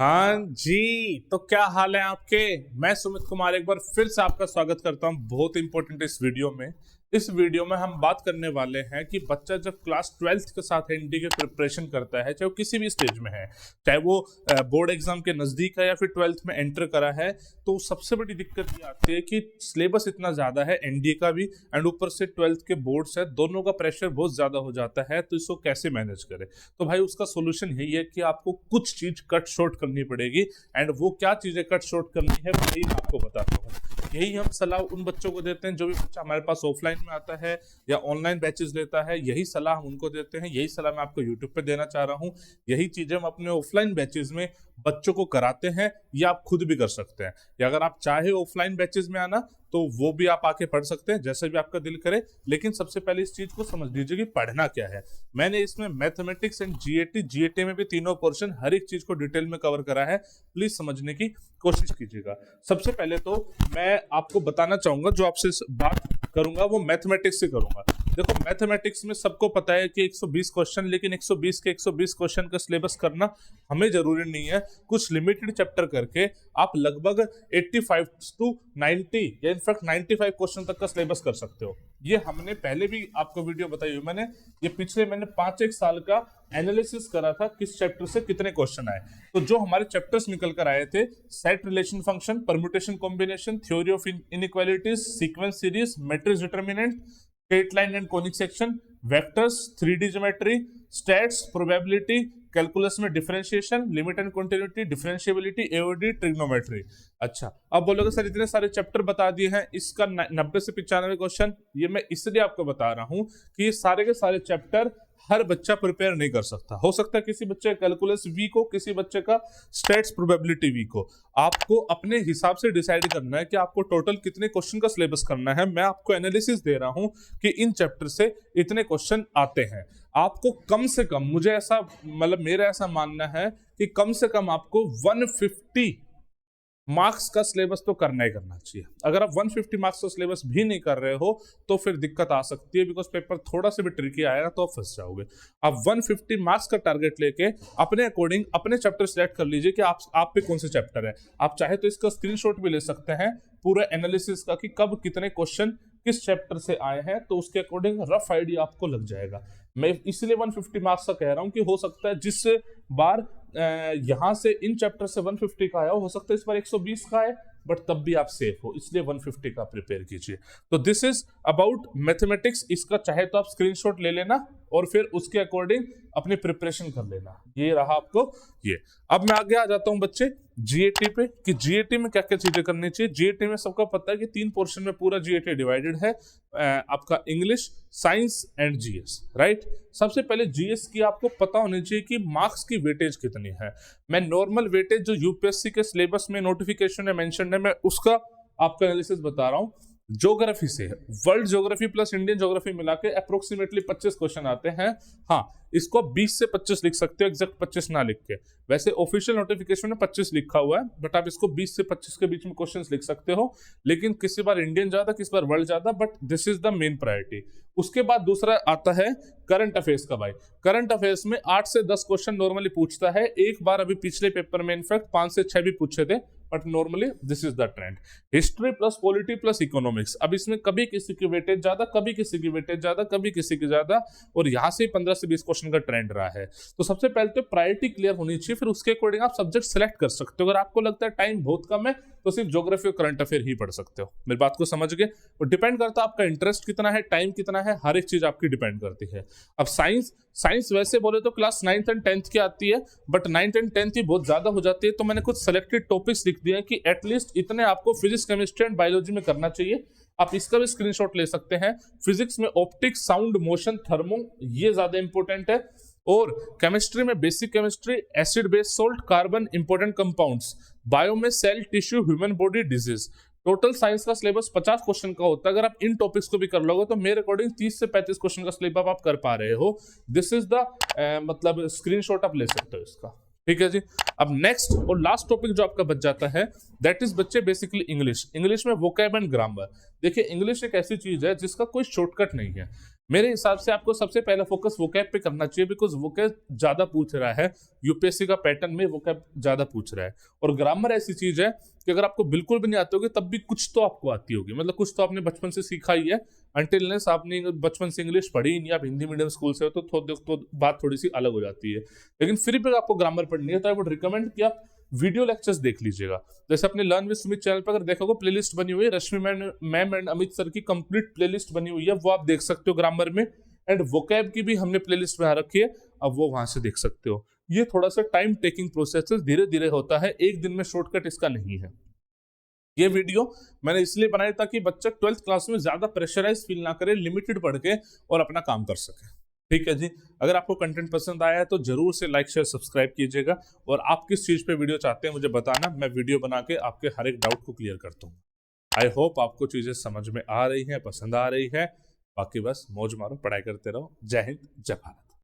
हाँ जी, तो क्या हाल है आपके। मैं सुमित कुमार एक बार फिर से आपका स्वागत करता हूँ बहुत इंपॉर्टेंट इस वीडियो में हम बात करने वाले हैं कि बच्चा जब क्लास 12th के साथ एनडी के प्रिपरेशन करता है, चाहे वो किसी भी स्टेज में है, चाहे वो बोर्ड एग्जाम के नजदीक है या फिर 12th में एंटर करा है, तो सबसे बड़ी दिक्कत ये आती है कि सिलेबस इतना ज्यादा है एनडीए का भी, एंड ऊपर से 12th के बोर्ड्स है, दोनों का प्रेशर बहुत ज्यादा हो जाता है। तो इसको कैसे मैनेज करें? तो भाई उसका सोल्यूशन यही है कि आपको कुछ चीज कट शॉर्ट करनी पड़ेगी, एंड वो क्या चीजें कट शॉर्ट करनी है वही मैं आपको बताता हूँ। यही हम सलाह उन बच्चों को देते हैं जो भी बच्चा हमारे पास ऑफलाइन में आता है या ऑनलाइन बैचेस लेता है, यही सलाह हम उनको देते हैं, यही सलाह मैं आपको यूट्यूब पे देना चाह रहा हूँ। यही चीजें हम अपने ऑफलाइन बैचेस में बच्चों को कराते हैं, या आप खुद भी कर सकते हैं, या अगर आप चाहे ऑफलाइन बैचेस में आना तो वो भी आप आके पढ़ सकते हैं, जैसे भी आपका दिल करे। लेकिन सबसे पहले इस चीज को समझ लीजिए कि पढ़ना क्या है। मैंने इसमें मैथमेटिक्स एंड जीएटी में भी तीनों पोर्शन हर एक चीज को डिटेल में कवर करा है, प्लीज समझने की कोशिश कीजिएगा। सबसे पहले तो मैं आपको बताना चाहूंगा, जो आपसे बात करूंगा वो मैथमेटिक्स से करूंगा। देखो, मैथमेटिक्स में सबको पता है कि 120 क्वेश्चन, लेकिन 120 के 120 क्वेश्चन का सिलेबस करना हमें जरूरी नहीं है। कुछ लिमिटेड चैप्टर करके आप लगभग 85 to 90 या इनफैक्ट 95 क्वेश्चन तक का सिलेबस कर सकते हो। ये हमने पहले भी आपको वीडियो बताई हुई, मैंने 5-1 साल का एनालिसिस करा था किस चैप्टर से कितने क्वेश्चन आए। तो जो हमारे चैप्टर्स निकल कर आए थे, set relation function, permutation combination, theory of inequalities, sequence series, matrix determinant, straight line and conic section, vectors, 3D geometry, stats, probability, calculus में differentiation, limit and continuity, differentiability, AOD, trigonometry. अच्छा, अब बोलोगे sir इतने सारे chapter बता दिए हैं, इसका 90 से 95 क्वेश्चन। ये मैं इसलिए आपको बता रहा हूं कि ये सारे के सारे चैप्टर हर बच्चा प्रिपेयर नहीं कर सकता। हो सकता है किसी बच्चे का कैलकुलस वीक हो, किसी बच्चे का स्टैट्स प्रोबेबिलिटी वीक हो। आपको अपने हिसाब से डिसाइड करना है कि आपको टोटल कितने क्वेश्चन का सिलेबस करना है। मैं आपको एनालिसिस दे रहा हूं कि इन चैप्टर से इतने क्वेश्चन आते हैं। आपको कम से कम, मुझे ऐसा मेरा ऐसा मानना है कि कम से कम आपको 150 मार्क्स का सिलेबस तो करना ही करना चाहिए। अगर आप 150 मार्क्स का सिलेबस भी नहीं कर रहे हो तो फिर दिक्कत आ सकती है, बिकॉज पेपर थोड़ा सा भी ट्रिकी आएगा तो आप फंस जाओगे। आप 150 मार्क्स का टारगेट लेके अपने अकॉर्डिंग अपने चैप्टर सिलेक्ट कर लीजिए कि आप पे कौन से चैप्टर है। आप चाहे तो इसका स्क्रीनशॉट भी ले सकते हैं पूरा एनालिसिस का कि कब कितने क्वेश्चन किस चैप्टर से आए हैं, तो उसके अकॉर्डिंग रफ आइडिया आपको लग जाएगा। मैं इसलिए 150 मार्क्स का कह रहा हूं कि हो सकता है जिस बार यहां से इन चैप्टर से 150 का आया हो सकता है इस बार 120 का आए, बट तब भी आप सेफ हो, इसलिए 150 का प्रिपेयर कीजिए। तो दिस इज अबाउट मैथमेटिक्स। इसका चाहे तो आप स्क्रीनशॉट ले लेना और फिर उसके अकॉर्डिंग अपनी प्रिपरेशन कर लेना। ये रहा आपको ये। अब मैं आगे आ जाता हूं बच्चे जीएटी पे, कि जीएटी में क्या क्या चीजें करनी चाहिए। जीएटी में सबको पता है कि 3 पोर्शन में पूरा जीएटी डिवाइडेड है, आपका English, science and GS, right. सबसे पहले जीएस की आपको पता होनी चाहिए कि मार्क्स की वेटेज कितनी है। मैं नॉर्मल वेटेज जो यूपीएससी के सिलेबस में नोटिफिकेशन में मेंशन है, मैं उसका आपका एनालिसिस बता रहा हूं। ज्योग्राफी से world geography plus Indian geography मिला के अप्रोक्सीमेटली 25 क्वेश्चन आते हैं। हाँ, इसको 20 से 25 लिख सकते हो, एग्जैक्ट 25 ना लिख के। वैसे ऑफिशियल नोटिफिकेशन में 25 लिखा हुआ है, बट आप इसको 20 से 25 के बीच में क्वेश्चंस लिख सकते हो। लेकिन किसी बार इंडियन ज्यादा, किसी बार वर्ल्ड ज्यादा, but this is the main priority. उसके बाद दूसरा आता है करंट अफेयर्स का। भाई करंट अफेयर्स में 8 से 10 क्वेश्चन नॉर्मली पूछता है। एक बार अभी पिछले पेपर में इनफैक्ट 5 से 6 भी पूछे थे, but normally this is the trend. History plus polity plus economics, अब इसमें कभी किसी की वेटेज ज्यादा, कभी किसी की वेटेज ज्यादा, कभी किसी की ज्यादा, और यहां से 15 से 20 क्वेश्चन का ट्रेंड रहा है। तो सबसे पहले तो प्रायोरिटी क्लियर होनी चाहिए, फिर उसके अकॉर्डिंग आप सब्जेक्ट सेलेक्ट कर सकते हो। अगर आपको लगता है टाइम बहुत कम है तो सिर्फ ज्योग्राफी और करंट अफेयर ही पढ़ सकते हो। मेरी बात को समझ गए? और डिपेंड करता है आपका इंटरेस्ट कितना है, टाइम कितना है, हर एक चीज आपकी डिपेंड करती है। अब साइंस वैसे बोले तो क्लास 9th एंड 10th की आती है, बट 9th एंड 10th ही बहुत ज्यादा हो जाती है। तो मैंने कुछ सेलेक्टेड टॉपिक्स लिख दिए हैं कि एटलीस्ट इतने आपको फिजिक्स, केमिस्ट्री एंड बायोलॉजी में करना चाहिए। आप इसका भी स्क्रीनशॉट ले सकते हैं। फिजिक्स में ऑप्टिक्स, साउंड, मोशन, थर्मो, ये ज्यादा इंपॉर्टेंट है। और केमिस्ट्री में basic chemistry, acid base salt, carbon, important compounds. Bio में cell, tissue, human body, disease. Total science का सिलेबस 50 क्वेश्चन का होता है। अगर आप इन टॉपिक्स को भी कर लोगे तो मेरे अकॉर्डिंग 30 से 35 क्वेश्चन का सिलेबस आप कर पा रहे हो। दिस इज द स्क्रीनशॉट आप ले सकते हो इसका, ठीक है जी। अब नेक्स्ट और लास्ट टॉपिक जो आपका बच जाता है, दैट इज बच्चे बेसिकली इंग्लिश में वोकैब एंड ग्रामर। देखिए इंग्लिश एक ऐसी चीज है जिसका कोई शॉर्टकट नहीं है। मेरे हिसाब से आपको सबसे पहला फोकस वोकैब पे करना चाहिए, बिकॉज वोकैब ज्यादा पूछ रहा है, यूपीएससी का पैटर्न में वोकैब ज्यादा पूछ रहा है। और ग्रामर ऐसी चीज है कि अगर आपको बिल्कुल भी नहीं आती होगी तब भी कुछ तो आपको आती होगी, मतलब कुछ तो आपने बचपन से सीखा ही है। अनटिल आपने बचपन से इंग्लिश पढ़ी नहीं, आप हिंदी मीडियम स्कूल से हो तो बात थोड़ी सी अलग हो जाती है। लेकिन फिर भी आपको ग्रामर पढ़नी है तो आई वुड रिकमेंड कि आप वीडियो लेक्चर्स देख लीजिएगा। जैसे अपने लर्न विद सुमित चैनल पर अगर देखोगे प्लेलिस्ट बनी हुई है, रश्मि मैम एंड अमित सर की कंप्लीट प्लेलिस्ट बनी हुई है, वो आप देख सकते हो ग्रामर में। एंड वोकैब की भी हमने प्लेलिस्ट बना रखी है, अब वो वहां से देख सकते हो। ये थोड़ा सा टाइम टेकिंग प्रोसेस है, धीरे धीरे होता है, एक दिन में शॉर्टकट इसका नहीं है। ये वीडियो मैंने इसलिए बनाई ताकि बच्चा 12th क्लास में ज्यादा प्रेशराइज फील ना करे, लिमिटेड पढ़ के और अपना काम कर सके। ठीक है जी, अगर आपको कंटेंट पसंद आया है तो जरूर से लाइक शेयर सब्सक्राइब कीजिएगा, और आप किस चीज पे वीडियो चाहते हैं मुझे बताना, मैं वीडियो बना के आपके हर एक डाउट को क्लियर करता हूँ। आई होप आपको चीजें समझ में आ रही हैं, पसंद आ रही है। बाकी बस मौज मारो, पढ़ाई करते रहो। जय हिंद, जय भारत।